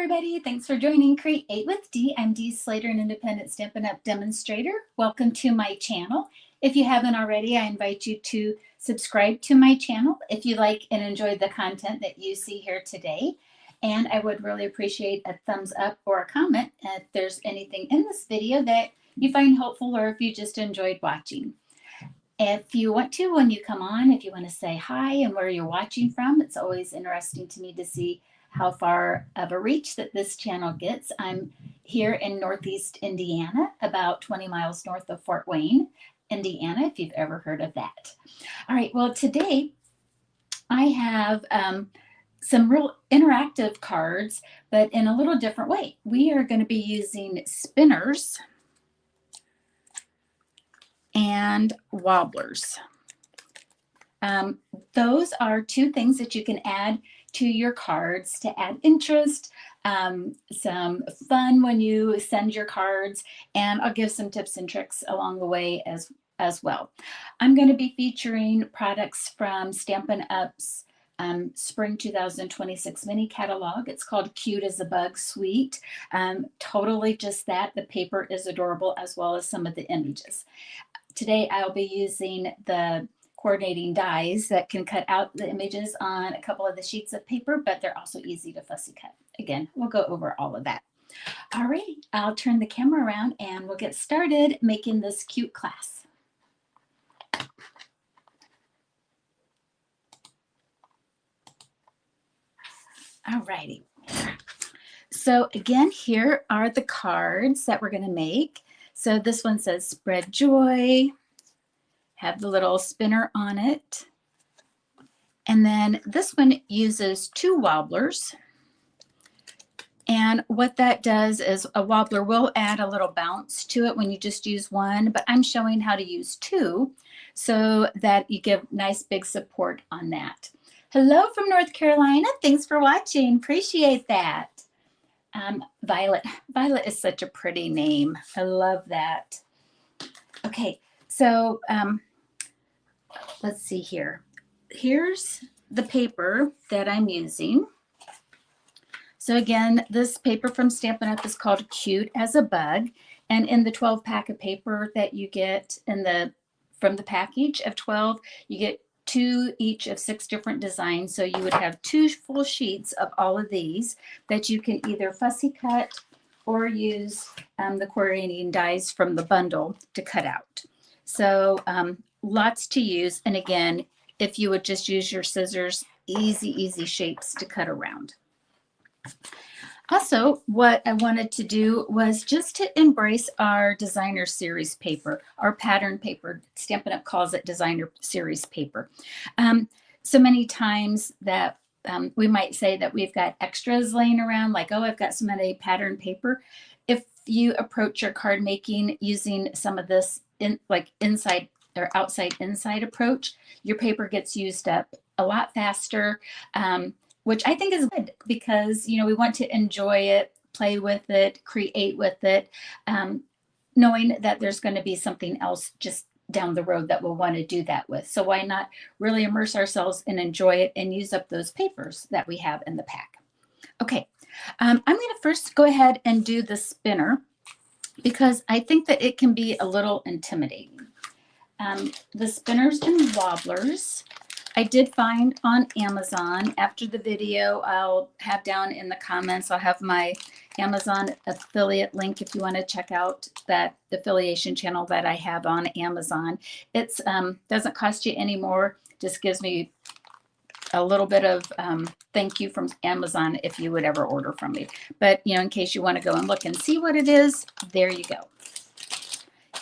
everybody. Thanks for joining Create with Dee. I'm Dee Slater, an independent Stampin' Up! Demonstrator. Welcome to my channel. If you haven't already, I invite you to subscribe to my channel if you like and enjoy the content that you see here today. And I would really appreciate a thumbs up or a comment if there's anything in this video that you find helpful or if you just enjoyed watching. If you want to, when you come on, if you want to say hi and where you're watching from, it's always interesting to me to see how far of a reach that this channel gets. I'm here in Northeast Indiana, about 20 miles north of Fort Wayne, Indiana, if you've ever heard of that. All right, well, today I have some real interactive cards, but in a little different way. We are going to be using spinners and wobblers. Those are two things that you can add to your cards to add interest, some fun when you send your cards, and I'll give some tips and tricks along the way as well. I'm going to be featuring products from Stampin' Up's Spring 2026 mini catalog. It's called Cute as a Bug Suite. Totally just that. The paper is adorable as well as some of the images. Today I'll be using the coordinating dies that can cut out the images on a couple of the sheets of paper, but they're also easy to fussy cut. Again, we'll go over all of that. All right, I'll turn the camera around and we'll get started making this cute class. All righty. So again, here are the cards that we're going to make. So this one says Spread Joy. Have the little spinner on it. And then this one uses two wobblers. And what that does is a wobbler will add a little bounce to it when you just use one, but I'm showing how to use two so that you give nice big support on that. Hello from North Carolina. Thanks for watching. Appreciate that. Violet. Violet is such a pretty name. I love that. Okay, so let's see here. Here's the paper that I'm using. So again, this paper from Stampin' Up! Is called Cute as a Bug. And in the 12 pack of paper that you get from the package of 12, you get 2 each of 6 different designs. So you would have 2 full sheets of all of these that you can either fussy cut or use the coordinating dies from the bundle to cut out. So lots to use. And again, if you would just use your scissors, easy shapes to cut around. Also, what I wanted to do was just to embrace our designer series paper, our pattern paper. Stampin' Up! Calls it designer series paper. So many times that we might say that we've got extras laying around, like, oh, I've got some of the pattern paper. If you approach your card making using some of this inside or outside inside approach, your paper gets used up a lot faster, which I think is good because, you know, we want to enjoy it, play with it, create with it, knowing that there's going to be something else just down the road that we'll want to do that with. So why not really immerse ourselves and enjoy it and use up those papers that we have in the pack. Okay, I'm going to first go ahead and do the spinner because I think that it can be a little intimidating. The spinners and wobblers I did find on Amazon. After the video, I'll have down in the comments, I'll have my Amazon affiliate link if you want to check out that affiliation channel that I have on Amazon. It's doesn't cost you any more, just gives me a little bit of thank you from Amazon if you would ever order from me. But, you know, in case you want to go and look and see what it is, there you go.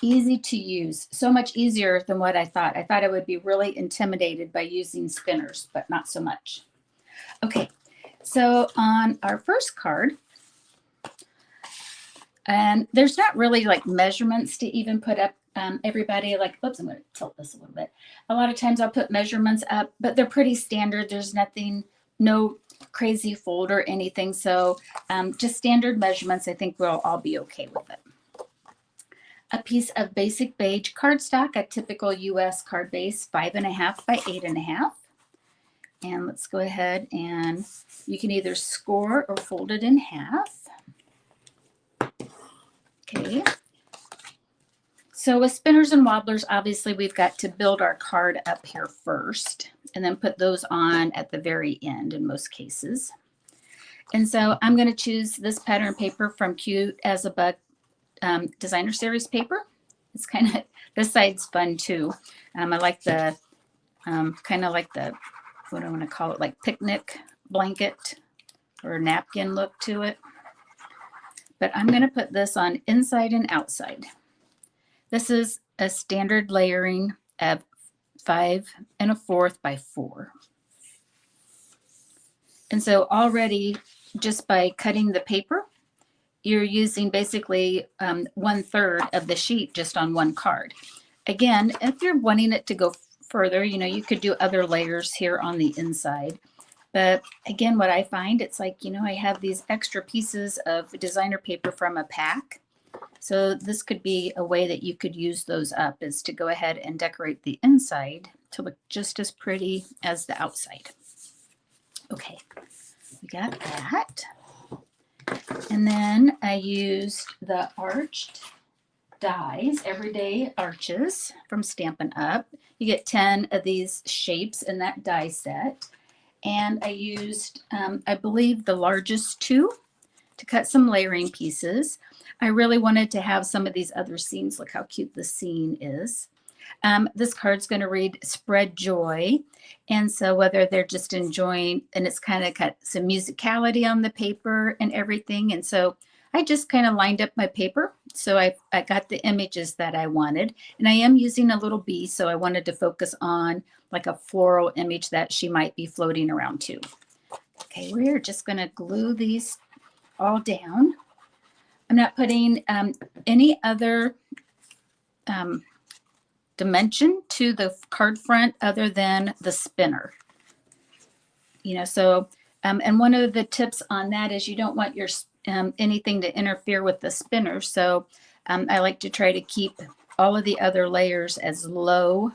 Easy to use, so much easier than what I thought. I thought I would be really intimidated by using spinners, but not so much. Okay, so on our first card, and there's not really like measurements to even put up. Everybody like, oops, I'm going to tilt this a little bit. A lot of times I'll put measurements up, but they're pretty standard. There's nothing, no crazy fold or anything. So just standard measurements. I think we'll all be okay with it. A piece of basic beige cardstock, a typical US card base, 5.5 by 8.5. And let's go ahead and you can either score or fold it in half. Okay. So with spinners and wobblers, obviously we've got to build our card up here first and then put those on at the very end in most cases. And so I'm going to choose this pattern paper from Cute as a Bug Designer Series paper. It's kind of, this side's fun too. I like the, kind of like the, what do I want to call it, like picnic blanket or napkin look to it. But I'm going to put this on inside and outside. This is a standard layering of 5 1/4 by 4. And so already just by cutting the paper, you're using basically 1/3 of the sheet just on one card. Again, if you're wanting it to go further, you know, you could do other layers here on the inside. But again, what I find, it's like, you know, I have these extra pieces of designer paper from a pack. So this could be a way that you could use those up, is to go ahead and decorate the inside to look just as pretty as the outside. Okay, we got that. And then I used the arched dies, everyday arches from Stampin' Up. You get 10 of these shapes in that die set. And I used, I believe, the largest 2 to cut some layering pieces. I really wanted to have some of these other scenes. Look how cute the scene is. This card's going to read Spread Joy. And so whether they're just enjoying, and it's kind of got some musicality on the paper and everything. And so I just kind of lined up my paper. So I got the images that I wanted. And I am using a little bee, so I wanted to focus on like a floral image that she might be floating around to. Okay, we're just going to glue these all down. I'm not putting any other dimension to the card front other than the spinner. You know, so, and one of the tips on that is you don't want your anything to interfere with the spinner. So I like to try to keep all of the other layers as low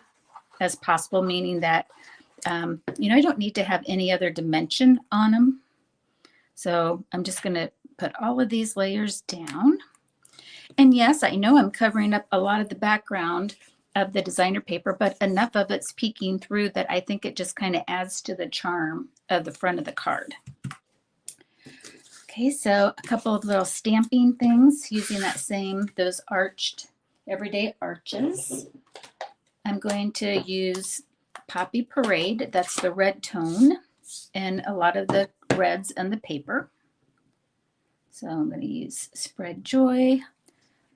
as possible, meaning that, you know, I don't need to have any other dimension on them. So I'm just going to put all of these layers down. And yes, I know I'm covering up a lot of the background of the designer paper, but enough of it's peeking through that I think it just kind of adds to the charm of the front of the card. Okay, so a couple of little stamping things using that same, those arched everyday arches. I'm going to use Poppy Parade. That's the red tone and a lot of the reds and the paper. So I'm going to use Spread Joy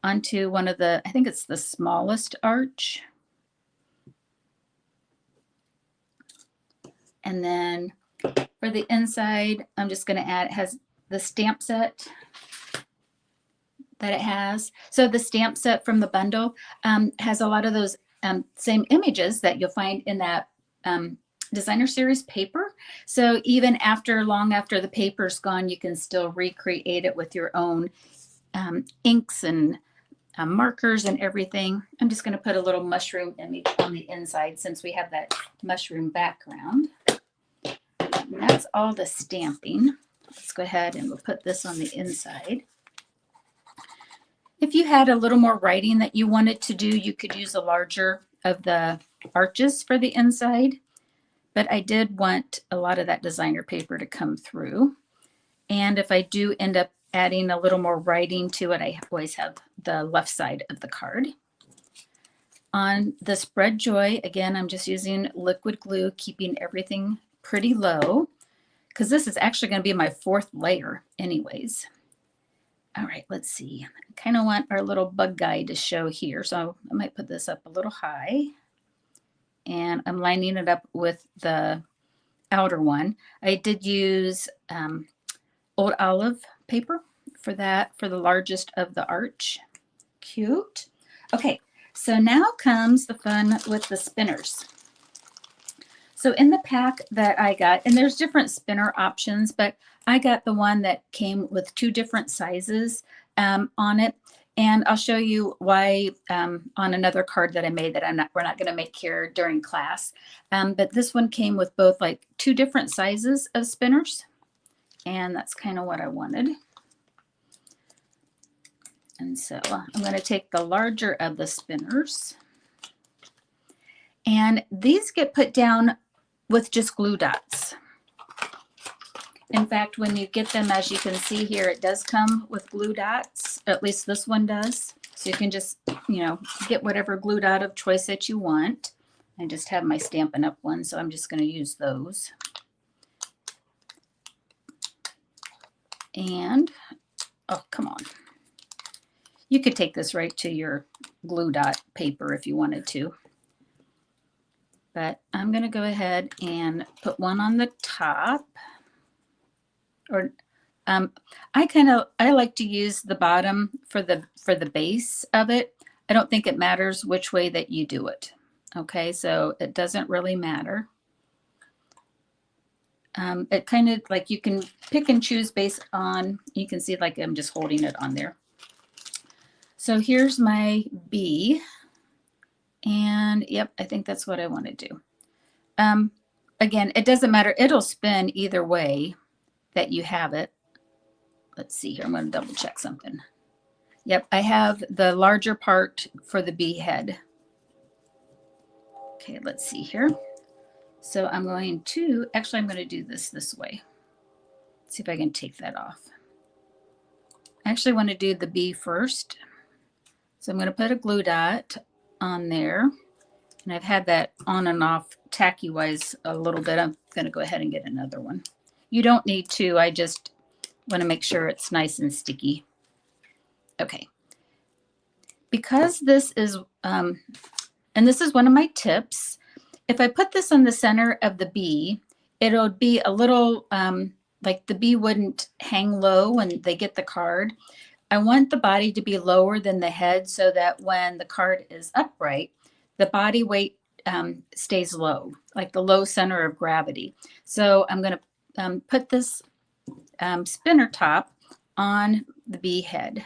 onto one of the, I think it's the smallest arch. And then for the inside, I'm just going to add, it has the stamp set that it has. So the stamp set from the bundle has a lot of those same images that you'll find in that designer series paper. So even after, long after the paper's gone, you can still recreate it with your own inks and markers and everything. I'm just going to put a little mushroom image on the inside since we have that mushroom background. And that's all the stamping. Let's go ahead and we'll put this on the inside. If you had a little more writing that you wanted to do, you could use a larger of the arches for the inside. But I did want a lot of that designer paper to come through. And if I do end up adding a little more writing to it, I always have the left side of the card. On the Spread Joy, again, I'm just using liquid glue, keeping everything pretty low, because this is actually going to be my 4th layer anyways. All right, let's see. I kind of want our little bug guy to show here. So I might put this up a little high. And I'm lining it up with the outer one. I did use old olive paper for that, for the largest of the arch. Cute. Okay, so now comes the fun with the spinners. So in the pack that I got, and there's different spinner options, but I got the one that came with 2 different sizes on it. And I'll show you why on another card that I made that we're not going to make here during class. But this one came with both like 2 different sizes of spinners. And that's kind of what I wanted. And so I'm going to take the larger of the spinners. And these get put down with just glue dots. In fact, when you get them, as you can see here, it does come with glue dots. At least this one does. So you can just, get whatever glue dot of choice that you want. I just have my Stampin' Up! One, so I'm just going to use those. And, oh, come on. You could take this right to your glue dot paper if you wanted to. But I'm going to go ahead and put one on the top. Or I like to use the bottom for the base of it. I don't think it matters which way that you do it. Okay, so it doesn't really matter. It kind of like you can pick and choose based on, you can see like I'm just holding it on there. So here's my bee. And yep, I think that's what I want to do. Again, it doesn't matter. It'll spin either way that you have it. Let's see here. I'm going to double check something. Yep, I have the larger part for the bee head. Okay, let's see here. So I'm going to do this way. See if I can take that off. I actually want to do the bee first. So I'm going to put a glue dot on there. And I've had that on and off tacky wise a little bit. I'm going to go ahead and get another one. You don't need to. I just want to make sure it's nice and sticky. Okay. Because this is, and this is one of my tips, if I put this on the center of the bee, it'll be a little, like the bee wouldn't hang low when they get the card. I want the body to be lower than the head so that when the card is upright, the body weight stays low, like the low center of gravity. So I'm going to put this spinner top on the bee head.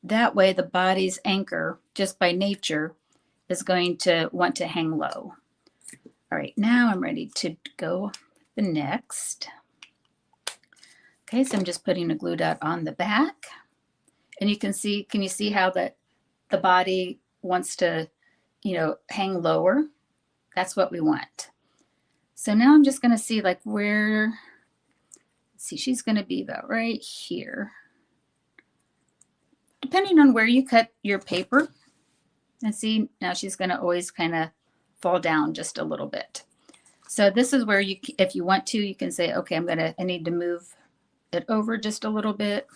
That way the body's anchor, just by nature, is going to want to hang low. All right, now I'm ready to go the next. Okay, so I'm just putting a glue dot on the back. And you can see, can you see how the body wants to, hang lower? That's what we want. So now I'm just going to see like where, let's see, she's going to be about right here. Depending on where you cut your paper. And see, now she's going to always kind of fall down just a little bit. So this is where you, if you want to, you can say, okay, I need to move it over just a little bit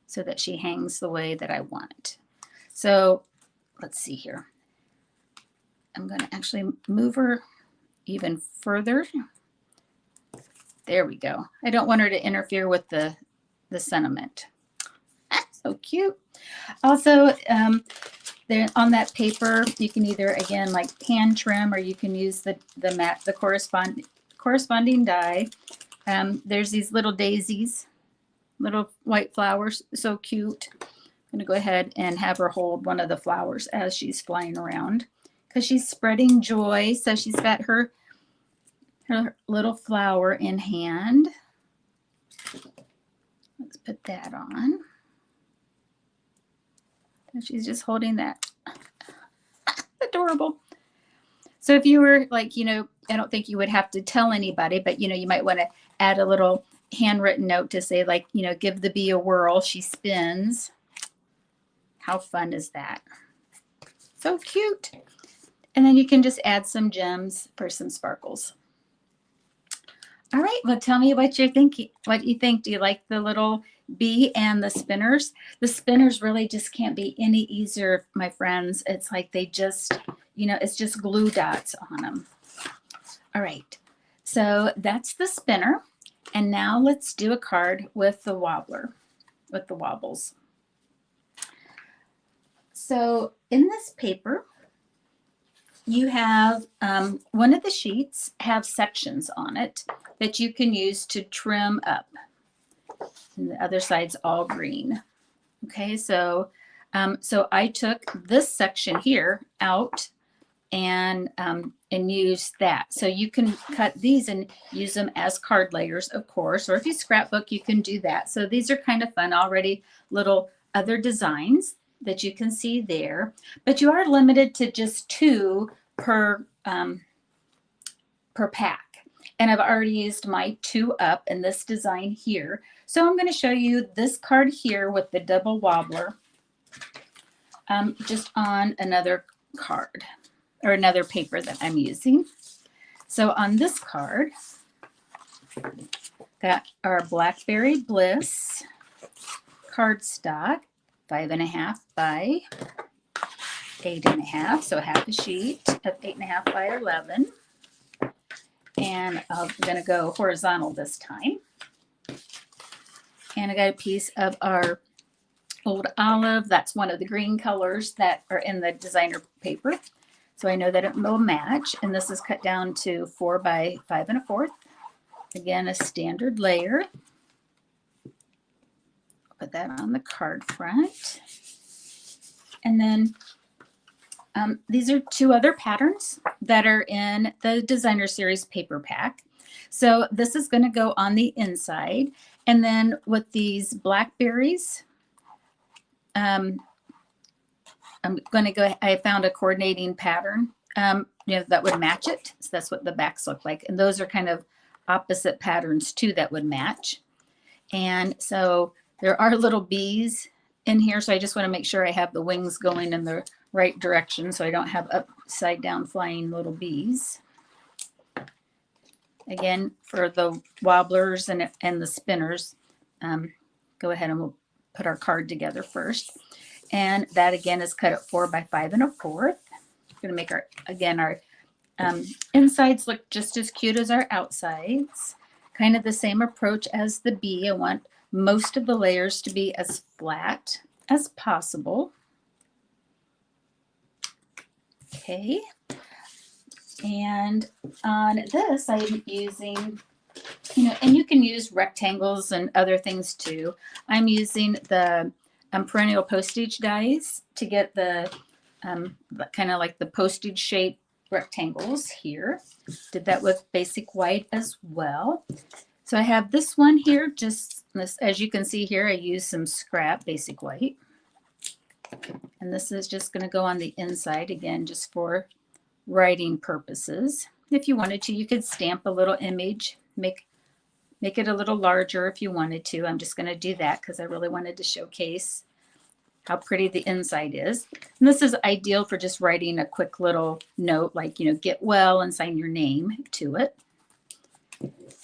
so that she hangs the way that I want. So let's see here. I'm going to actually move her even further. There we go. I don't want her to interfere with the sentiment. So cute. Also, there on that paper, you can either, again, like hand trim, or you can use the corresponding die. There's these little daisies, little white flowers, so cute. I'm going to go ahead and have her hold one of the flowers as she's flying around because she's spreading joy. So she's got her little flower in hand. Let's put that on. And she's just holding that. Adorable. So if you were like, I don't think you would have to tell anybody, but, you might want to add a little handwritten note to say, like, give the bee a whirl. She spins. How fun is that? So cute. And then you can just add some gems for some sparkles. All right. Well, tell me what you're thinking. What you think? Do you like the little bee and the spinners? The spinners really just can't be any easier, my friends. It's like they just, it's just glue dots on them. All right. So that's the spinner. And now let's do a card with the wobbler, with the wobbles. So in this paper, you have one of the sheets have sections on it that you can use to trim up. And the other side's all green. Okay, so So I took this section here out and use that. So you can cut these and use them as card layers, of course, or if you scrapbook, you can do that. So these are kind of fun already, little other designs that you can see there, but you are limited to just 2 per pack. And I've already used my 2 up in this design here. So I'm going to show you this card here with the double wobbler just on another card or another paper that I'm using. So on this card, got our Blackberry Bliss cardstock, 5.5 by 8.5, so half a sheet of 8.5 by 11. And I'm going to go horizontal this time. And I got a piece of our Old Olive. That's one of the green colors that are in the designer paper. So I know that it will match. And this is cut down to 4 by 5.25. Again, a standard layer. Put that on the card front. And then these are 2 other patterns that are in the designer series paper pack. So this is going to go on the inside. And then with these blackberries, I'm going to go, I found a coordinating pattern, that would match it. So that's what the backs look like. And those are kind of opposite patterns too that would match. And so there are little bees in here. So I just want to make sure I have the wings going in the right direction so I don't have upside down flying little bees. Again, for the wobblers and the spinners, go ahead and we'll put our card together first. And that again is cut at 4 by 5.25. We're going to make our insides look just as cute as our outsides. Kind of the same approach as the bee. I want most of the layers to be as flat as possible. Okay. And on this, I'm using, and you can use rectangles and other things too. I'm using the perennial postage dies to get the kind of like the postage shape rectangles here. Did that with basic white as well. So I have this one here, just this, as you can see here, I use some scrap basic white. And this is just going to go on the inside again, just for writing purposes. If you wanted to, you could stamp a little image, make it a little larger if you wanted to. I'm just going to do that because I really wanted to showcase how pretty the inside is. And this is ideal for just writing a quick little note like, get well and sign your name to it.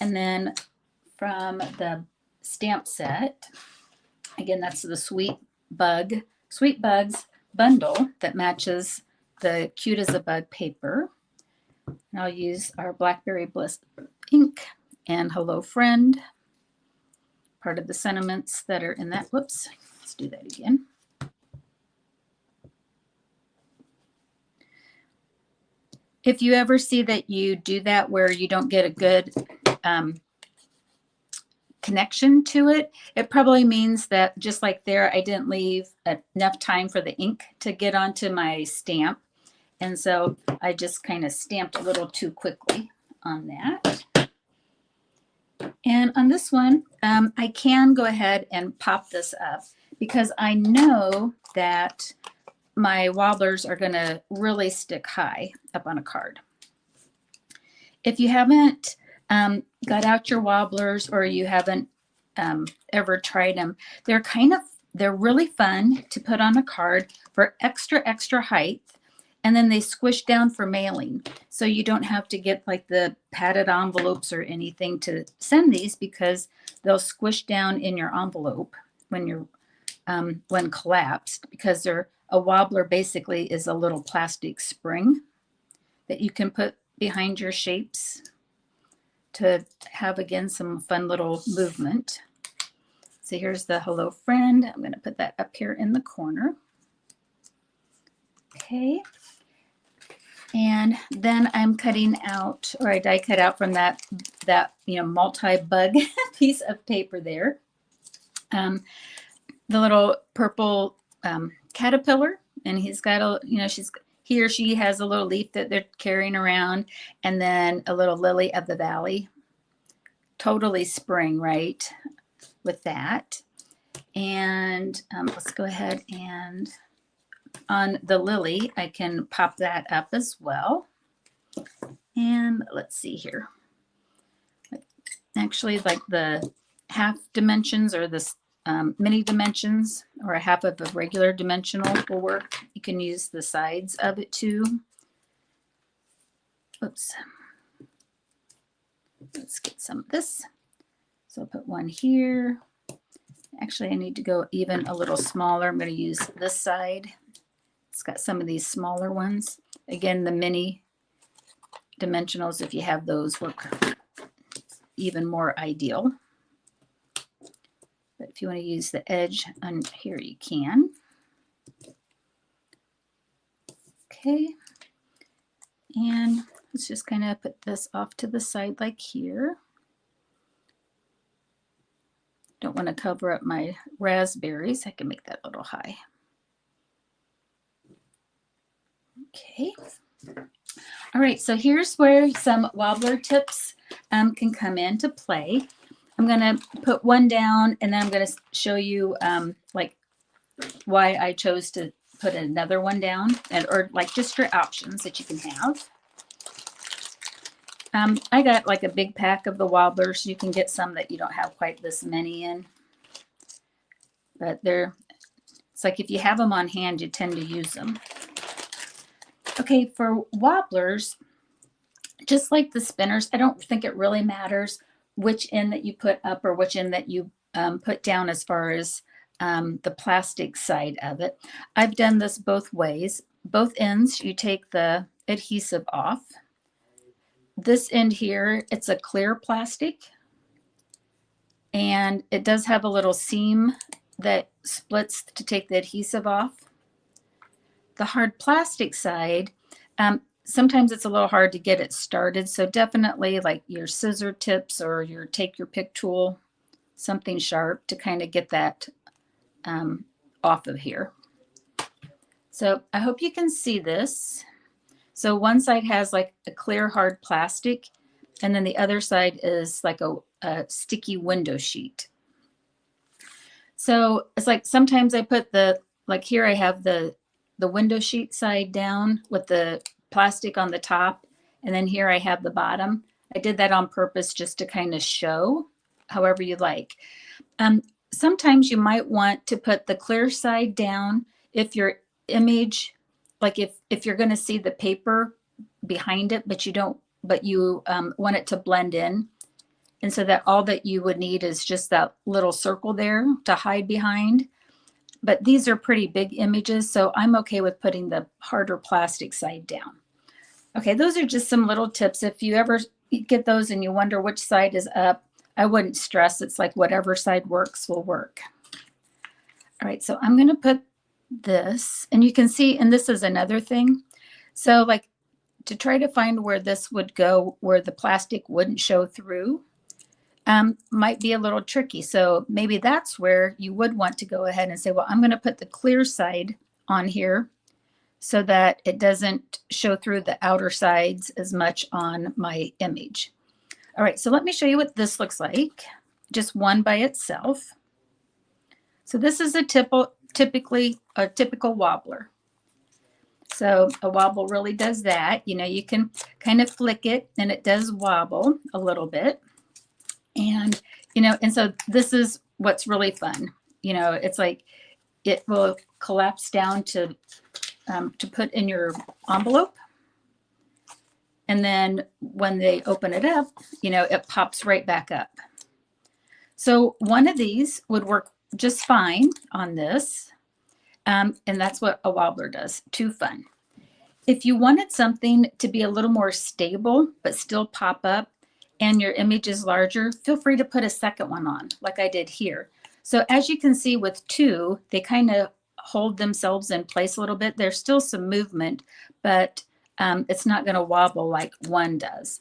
And then from the stamp set, again, that's the Sweet Bugs bundle that matches the Cute as a Bug paper. And I'll use our Blackberry Bliss ink and Hello Friend, part of the sentiments that are in that. Whoops, let's do that again. If you ever see that you do that where you don't get a good connection to it, it probably means that just like there, I didn't leave enough time for the ink to get onto my stamp. And so I just kind of stamped a little too quickly on that. And on this one, I can go ahead and pop this up because I know that my wobblers are going to really stick high up on a card. If you haven't got out your wobblers or you haven't ever tried them, they're really fun to put on a card for extra height. And then they squish down for mailing. So you don't have to get like the padded envelopes or anything to send these because they'll squish down in your envelope when collapsed, because a wobbler basically is a little plastic spring that you can put behind your shapes to have, again, some fun little movement. So here's the Hello Friend. I'm going to put that up here in the corner. Okay. And then I'm cutting out, or I die cut out from that multi-bug piece of paper there. The little purple caterpillar, and he's got a, he or she has a little leaf that they're carrying around, and then a little lily of the valley. Totally spring, right? With that. And let's go ahead and on the lily, I can pop that up as well. And let's see here. Actually, like the half dimensions or this mini dimensions or a half of a regular dimensional will work. You can use the sides of it too. Oops. Let's get some of this. So I'll put one here. Actually, I need to go even a little smaller. I'm going to use this side. It's got some of these smaller ones. Again, the mini dimensionals, if you have those, work even more ideal. But if you want to use the edge on here, you can. Okay. And let's just kind of put this off to the side like here. Don't want to cover up my raspberries. I can make that a little high. Okay. All right, so here's where some wobbler tips can come into play. I'm going to put one down, and then I'm going to show you like why I chose to put another one down, or like just your options that you can have. I got like a big pack of the wobblers. You can get some that you don't have quite this many in, but it's like if you have them on hand, you tend to use them. Okay, for wobblers, just like the spinners, I don't think it really matters which end that you put up or which end that you put down as far as the plastic side of it. I've done this both ways. Both ends, you take the adhesive off. This end here, it's a clear plastic, and it does have a little seam that splits to take the adhesive off. The hard plastic side, sometimes it's a little hard to get it started, so definitely like your scissor tips or your take your pick tool, something sharp to kind of get that off of here. So I hope you can see this. So one side has like a clear hard plastic, and then the other side is like a sticky window sheet. So it's like sometimes I put like here I have the window sheet side down with the plastic on the top, and then here I have the bottom. I did that on purpose just to kind of show however you like. Sometimes you might want to put the clear side down if your image, like if you're going to see the paper behind it, but you want it to blend in. And so that all that you would need is just that little circle there to hide behind. But these are pretty big images, so I'm okay with putting the harder plastic side down. Okay, those are just some little tips. If you ever get those and you wonder which side is up, I wouldn't stress. It's like whatever side works will work. All right, so I'm going to put this, and you can see, and this is another thing. So like to try to find where this would go, where the plastic wouldn't show through, might be a little tricky. So maybe that's where you would want to go ahead and say, well, I'm going to put the clear side on here so that it doesn't show through the outer sides as much on my image. All right, so let me show you what this looks like, just one by itself. So this is a typical wobbler. So a wobble really does that. You know, you can kind of flick it and it does wobble a little bit. And, you know, and so this is what's really fun. You know, it's like it will collapse down to put in your envelope. And then when they open it up, you know, it pops right back up. So one of these would work just fine on this. And that's what a wobbler does. Too fun. If you wanted something to be a little more stable, but still pop up, and your image is larger, feel free to put a second one on, like I did here. So as you can see with two, they kind of hold themselves in place a little bit. There's still some movement, but it's not going to wobble like one does.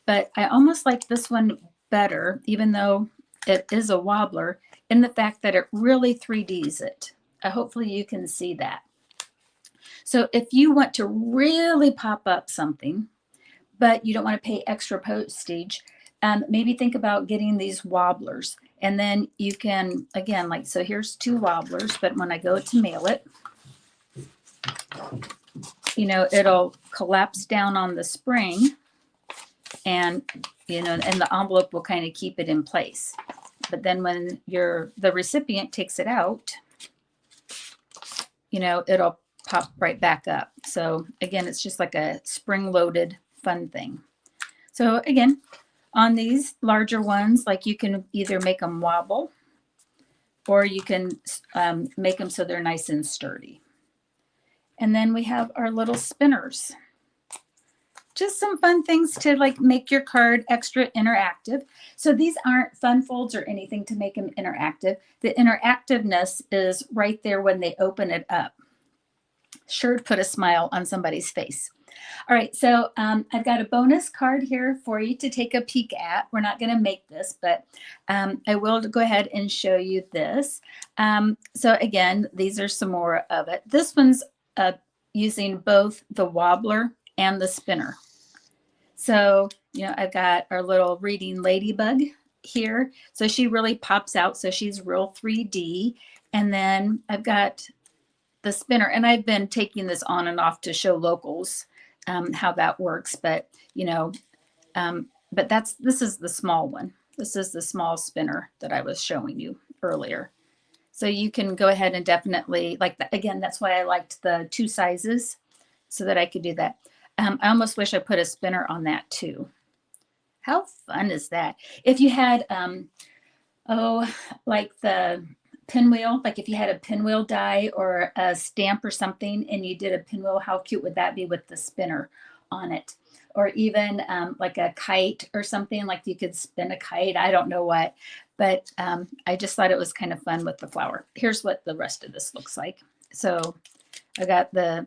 But I almost like this one better, even though it is a wobbler, in the fact that it really 3Ds it. hopefully you can see that. So if you want to really pop up something, but you don't want to pay extra postage, maybe think about getting these wobblers. And then you can, again, like, so here's 2 wobblers, but when I go to mail it, you know, it'll collapse down on the spring, and, you know, and the envelope will kind of keep it in place. But then when the recipient takes it out, you know, it'll pop right back up. So again, it's just like a spring-loaded fun thing. So again, on these larger ones, like, you can either make them wobble, or you can make them so they're nice and sturdy. And then we have our little spinners. Just some fun things to, like, make your card extra interactive. So these aren't fun folds or anything to make them interactive. The interactiveness is right there when they open it up. Sure to put a smile on somebody's face. All right, so I've got a bonus card here for you to take a peek at. We're not going to make this, but I will go ahead and show you this. So again, these are some more of it. This one's using both the wobbler and the spinner. So, you know, I've got our little reading ladybug here. So she really pops out. So she's real 3D. And then I've got the spinner, and I've been taking this on and off to show locals how that works. But, you know, but this is the small one. This is the small spinner that I was showing you earlier. So you can go ahead and definitely, like, again, that's why I liked the 2 sizes, so that I could do that. I almost wish I put a spinner on that too. How fun is that? If you had, like the pinwheel, like if you had a pinwheel die or a stamp or something, and you did a pinwheel, how cute would that be with the spinner on it? Or even like a kite or something, like you could spin a kite. I don't know what, but I just thought it was kind of fun with the flower. Here's what the rest of this looks like. So I got the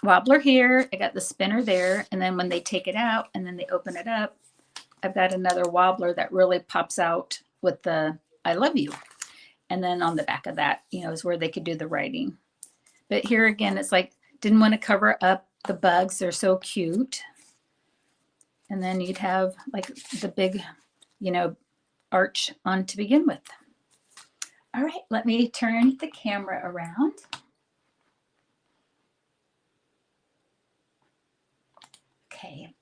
wobbler here, I got the spinner there, and then when they take it out and then they open it up, I've got another wobbler that really pops out with the I love you. And then on the back of that, you know, is where they could do the writing. But here again, it's like, didn't want to cover up the bugs. They're so cute. And then you'd have like the big, you know, arch on to begin with. All right, let me turn the camera around. Okay.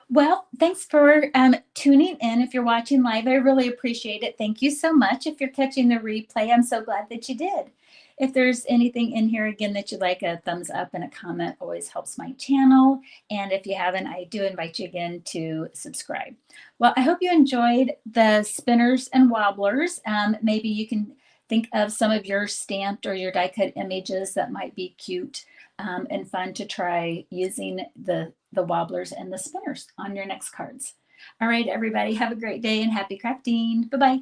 Well, thanks for tuning in. If you're watching live, I really appreciate it. Thank you so much. If you're catching the replay, I'm so glad that you did. If there's anything in here, again, that you'd like, a thumbs up and a comment always helps my channel. And if you haven't, I do invite you again to subscribe. Well, I hope you enjoyed the spinners and wobblers. Maybe you can think of some of your stamped or your die cut images that might be cute and fun to try using the wobblers and the spinners on your next cards. All right, everybody, have a great day and happy crafting. Bye-bye.